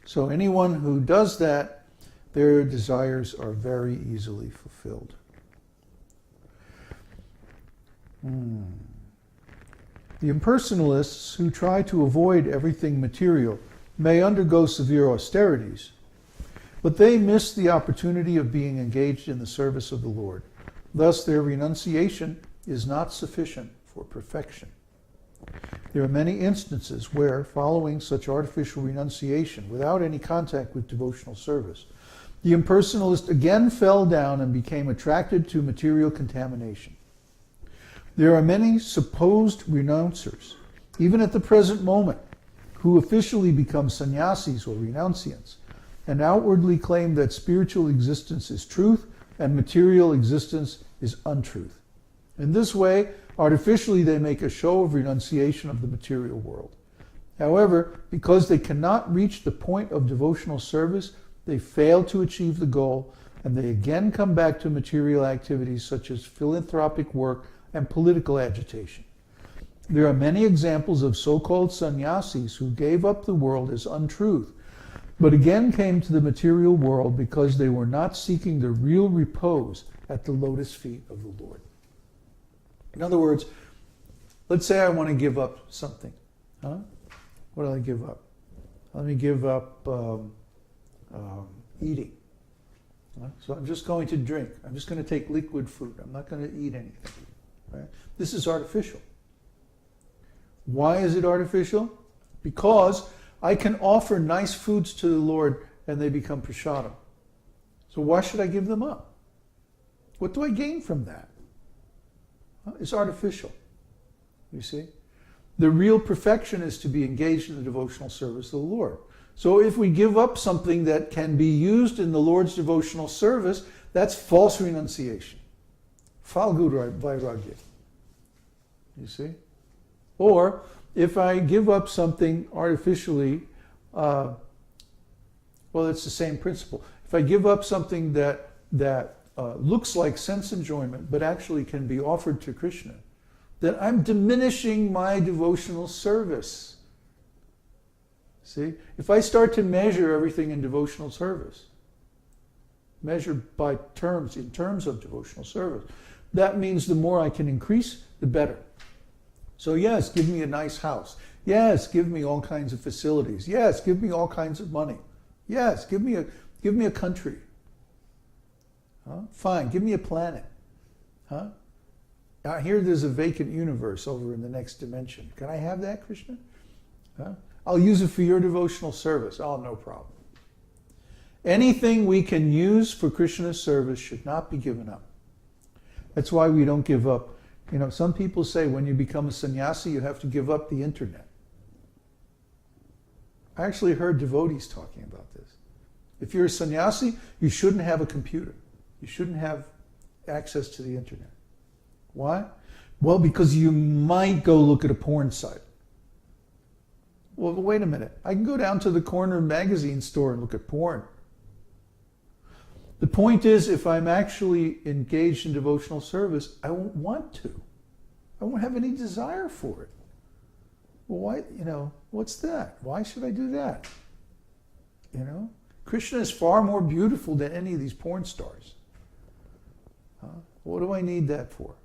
So anyone who does that, their desires are very easily fulfilled. The impersonalists who try to avoid everything material may undergo severe austerities, but they miss the opportunity of being engaged in the service of the Lord. Thus, their renunciation is not sufficient for perfection. There are many instances where, following such artificial renunciation without any contact with devotional service, the impersonalist again fell down and became attracted to material contamination. There are many supposed renouncers, even at the present moment, who officially become sannyasis or renunciants, and outwardly claim that spiritual existence is truth and material existence is untruth. In this way, artificially they make a show of renunciation of the material world. However, because they cannot reach the point of devotional service, they fail to achieve the goal, and they again come back to material activities such as philanthropic work and political agitation. There are many examples of so-called sannyasis who gave up the world as untruth, but again came to the material world because they were not seeking the real repose at the lotus feet of the Lord. In other words, let's say I want to give up something. What do I give up? Let me give up eating. So I'm just going to drink. I'm just going to take liquid food. I'm not going to eat anything. Right? This is artificial. Why is it artificial? Because I can offer nice foods to the Lord and they become prasadam. So why should I give them up? What do I gain from that? It's artificial. You see? The real perfection is to be engaged in the devotional service of the Lord. So if we give up something that can be used in the Lord's devotional service, that's false renunciation. Falgu vairagya. You see? Or if I give up something artificially, well, it's the same principle. If I give up something that looks like sense enjoyment, but actually can be offered to Krishna, then I'm diminishing my devotional service. See? If I start to measure everything in devotional service, measure by terms, in terms of devotional service, that means the more I can increase, the better. So yes, give me a nice house. Yes, give me all kinds of facilities. Yes, give me all kinds of money. Yes, give me a country. Fine, give me a planet. I hear there's a vacant universe over in the next dimension. Can I have that, Krishna? I'll use it for your devotional service. Oh, no problem. Anything we can use for Krishna's service should not be given up. That's why we don't give up. You know, some people say when you become a sannyasi, you have to give up the internet. I actually heard devotees talking about this. If you're a sannyasi, you shouldn't have a computer. You shouldn't have access to the internet. Why? Well, because you might go look at a porn site. Well, wait a minute. I can go down to the corner magazine store and look at porn. The point is, if I'm actually engaged in devotional service, I won't want to. I won't have any desire for it. Well, why, what's that? Why should I do that? Krishna is far more beautiful than any of these porn stars. What do I need that for?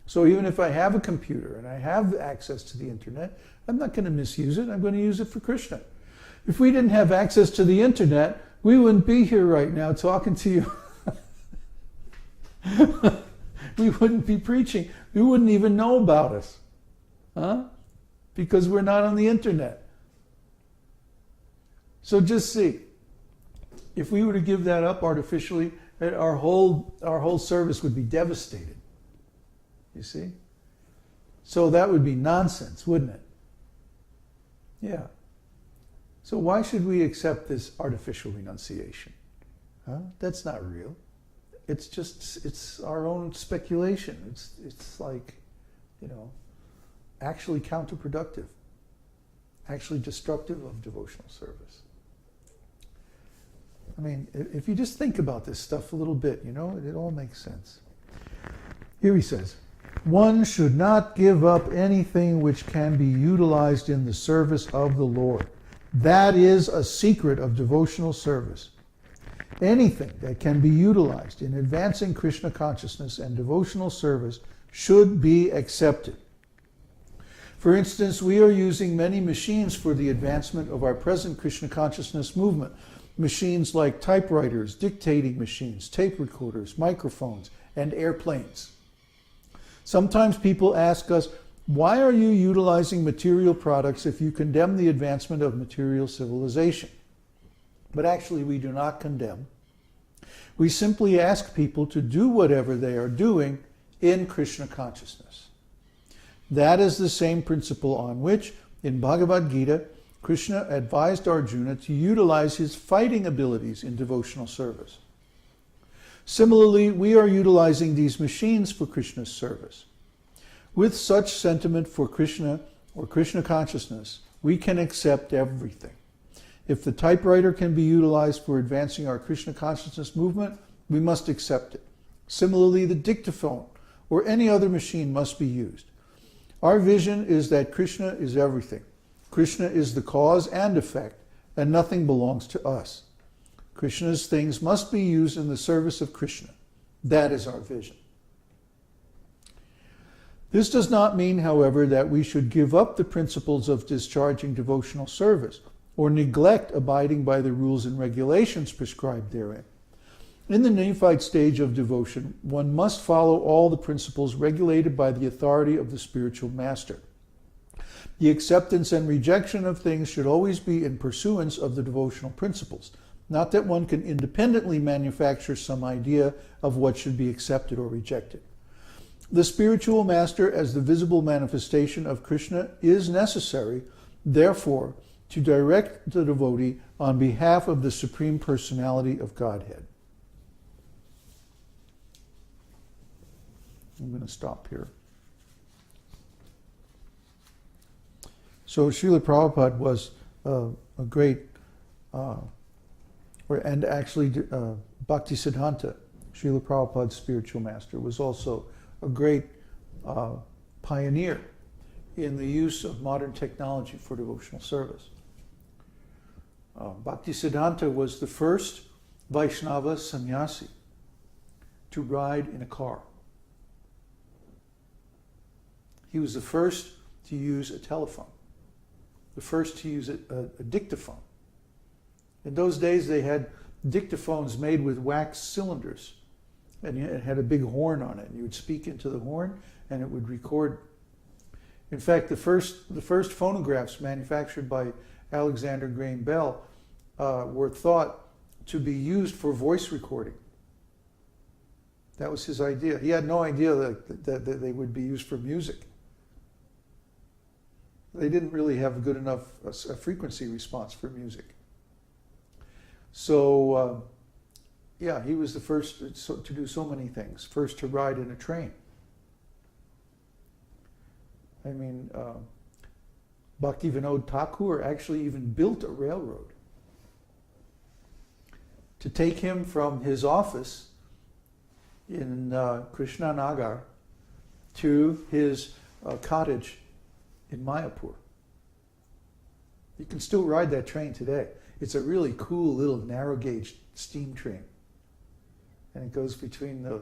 So even if I have a computer and I have access to the internet, I'm not going to misuse it. I'm going to use it for Krishna. If we didn't have access to the internet, we wouldn't be here right now talking to you. We wouldn't be preaching. You wouldn't even know about us. Because we're not on the internet. So just see, if we were to give that up artificially, our whole service would be devastated. You see? So that would be nonsense, wouldn't it? Yeah. So why should we accept this artificial renunciation? That's not real. It's our own speculation. It's like, actually counterproductive, actually destructive of devotional service. I mean, if you just think about this stuff a little bit, it all makes sense. Here he says, one should not give up anything which can be utilized in the service of the Lord. That is a secret of devotional service. Anything that can be utilized in advancing Krishna consciousness and devotional service should be accepted. For instance, we are using many machines for the advancement of our present Krishna consciousness movement. Machines like typewriters, dictating machines, tape recorders, microphones, and airplanes. Sometimes people ask us, why are you utilizing material products if you condemn the advancement of material civilization? But actually we do not condemn. We simply ask people to do whatever they are doing in Krishna consciousness. That is the same principle on which, in Bhagavad-gītā, Krishna advised Arjuna to utilize his fighting abilities in devotional service. Similarly, we are utilizing these machines for Krishna's service. With such sentiment for Krishna or Krishna consciousness, we can accept everything. If the typewriter can be utilized for advancing our Krishna consciousness movement, we must accept it. Similarly, the dictaphone or any other machine must be used. Our vision is that Krishna is everything. Krishna is the cause and effect, and nothing belongs to us. Krishna's things must be used in the service of Krishna. That is our vision. This does not mean, however, that we should give up the principles of discharging devotional service or neglect abiding by the rules and regulations prescribed therein. In the Nephite stage of devotion, one must follow all the principles regulated by the authority of the spiritual master. The acceptance and rejection of things should always be in pursuance of the devotional principles, not that one can independently manufacture some idea of what should be accepted or rejected. The spiritual master, as the visible manifestation of Krishna, is necessary, therefore, to direct the devotee on behalf of the Supreme Personality of Godhead. I'm going to stop here. So Śrīla Prabhupada was a great, and actually Bhaktisiddhanta, Śrīla Prabhupada's spiritual master, was also a great pioneer in the use of modern technology for devotional service. Bhaktisiddhanta was the first Vaishnava sannyasi to ride in a car. He was the first to use a telephone, the first to use a dictaphone. In those days they had dictaphones made with wax cylinders, and it had a big horn on it. You would speak into the horn and it would record. In fact, the first phonographs manufactured by Alexander Graham Bell were thought to be used for voice recording. That was his idea. He had no idea that they would be used for music. They didn't really have a good enough a frequency response for music. So, yeah, he was the first to do so many things. First to ride in a train. I mean, Bhaktivinod Ṭhākur actually even built a railroad to take him from his office in Krishnanagar to his cottage in Mayapur. You can still ride that train today. It's a really cool little narrow gauge steam train. And it goes between the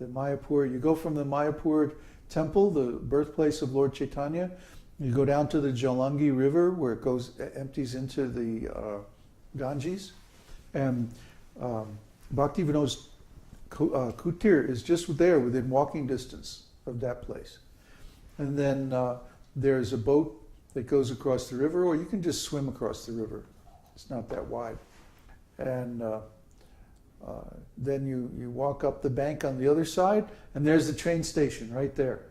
Mayapur. You go from the Mayapur temple, the birthplace of Lord Chaitanya, you go down to the Jalangi River where it goes, empties into the Ganges. And Bhaktivinod Kutir is just there within walking distance of that place. And then there's a boat that goes across the river, or you can just swim across the river. It's not that wide. And then you walk up the bank on the other side, and there's the train station right there.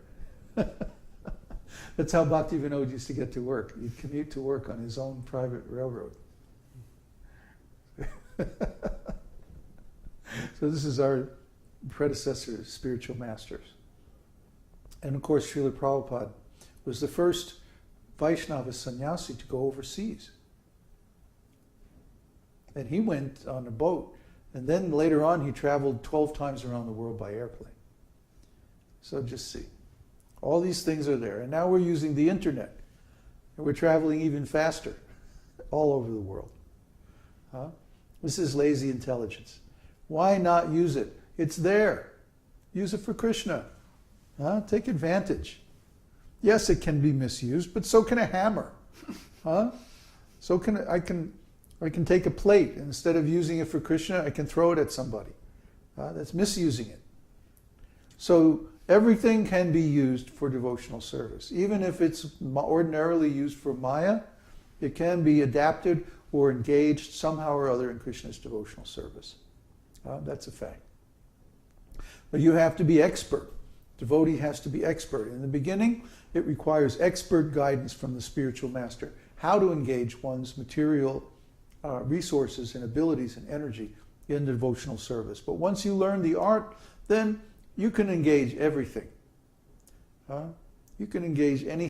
That's how Bhaktivinod used to get to work. He'd commute to work on his own private railroad. So this is our predecessor spiritual masters. And of course, Śrīla Prabhupada was the first Vaishnava sannyasi to go overseas. And he went on a boat, and then later on he traveled 12 times around the world by airplane. So just see. All these things are there. And now we're using the internet, and we're traveling even faster. all over the world. This is lazy intelligence. Why not use it? It's there. Use it for Krishna. Take advantage. Yes, it can be misused, but so can a hammer. So can I can take a plate, and instead of using it for Krishna, I can throw it at somebody. That's misusing it. So everything can be used for devotional service. Even if it's ordinarily used for Maya, it can be adapted or engaged somehow or other in Krishna's devotional service. That's a fact. But you have to be expert. Devotee has to be expert. In the beginning, it requires expert guidance from the spiritual master, how to engage one's material resources and abilities and energy in devotional service. But once you learn the art, then you can engage everything. You can engage any